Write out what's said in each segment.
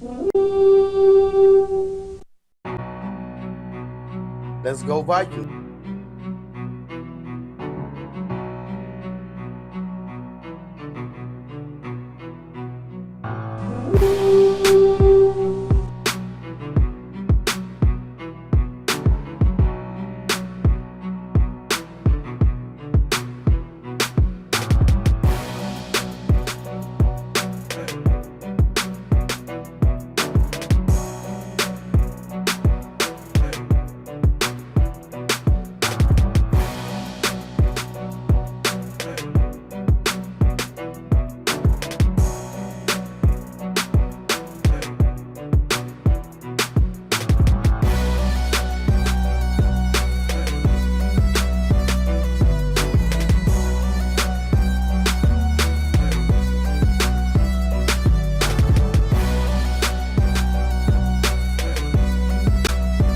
Let's go Vikings.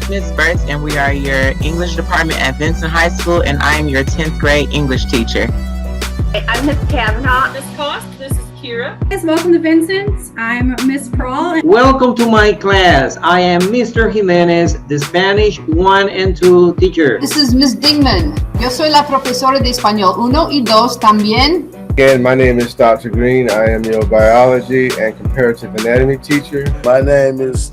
Ms. Burst, and we are your English department at Vincent High School, and I am your 10th grade English teacher. I'm Miss Kavanaugh. Miss Cost, this is Kira. Guys, welcome to Vincent. I'm Miss Prawl. Welcome to my class. I am Mr. Jimenez, the Spanish 1 and 2 teacher. This is Miss Dingman. Yo soy la profesora de español 1 y 2 también. Again, my name is Dr. Green. I am your biology and comparative anatomy teacher. My name is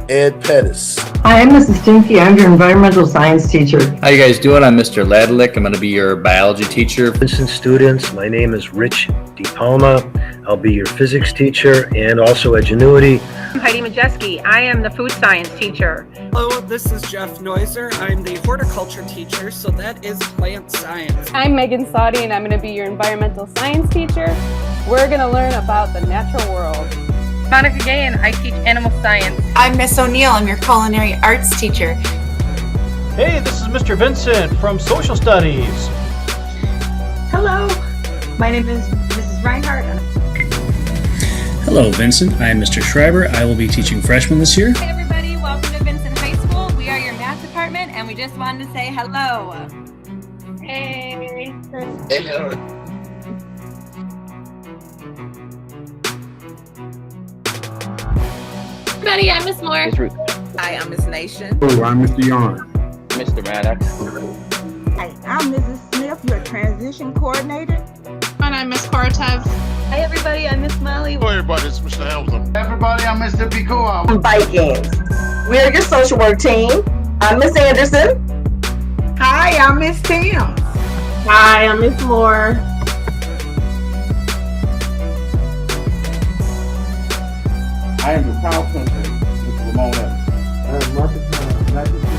Ed Pettis. Hi, I'm Mrs. Stinky. I'm your environmental science teacher. How you guys doing? I'm Mr. Ladlick. I'm going to be your biology teacher. Vincent students, my name is Rich DePalma. I'll be your physics teacher and also Edgenuity. I'm Heidi Majeski. I am the food science teacher. Hello, this is Jeff Neuser. I'm the horticulture teacher, so that is plant science. I'm Megan Saudi, and I'm going to be your environmental science teacher. We're going to learn about the natural world. Monica Gay, and I teach animal science. I'm Miss O'Neill. I'm your culinary arts teacher. Hey, this is Mr. Vincent from Social Studies. Hello, my name is Mrs. Reinhardt. Hello, Vincent. I am Mr. Schreiber. I will be teaching freshmen this year. Hey, everybody. Welcome to Vincent High School. We are your math department, and we just wanted to say hello. Hey. Hello. Everybody, I'm Miss Moore. Hi, I'm Miss Nation. Oh, I'm Mr. Yarn. Mr. Maddox. Hi, I'm Mrs. Smith, your transition coordinator. And I'm Miss Kortev. Hi, everybody. I'm Miss Molly. Hello, everybody. It's Mr. Helton. Everybody, I'm Mr. Picua. I'm Vikings. We are your social work team. I'm Miss Anderson. Hi, I'm Miss Tim. Hi, I'm Miss Moore. I am the proud principal, Mr. Ramon Evans. I am Marcus Matthews. I'm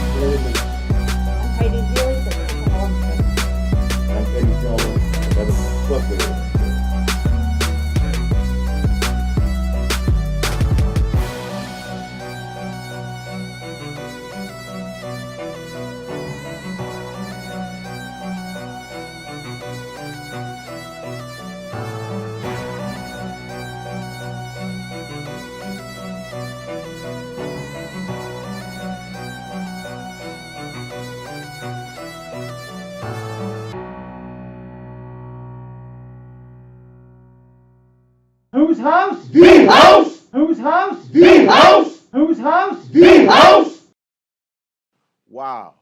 Heidi Healy, the principal of Vincent. I'm Eddie Jones, the Evans Club. Whose house? The house! Whose house? The house! Whose house? The house! Wow.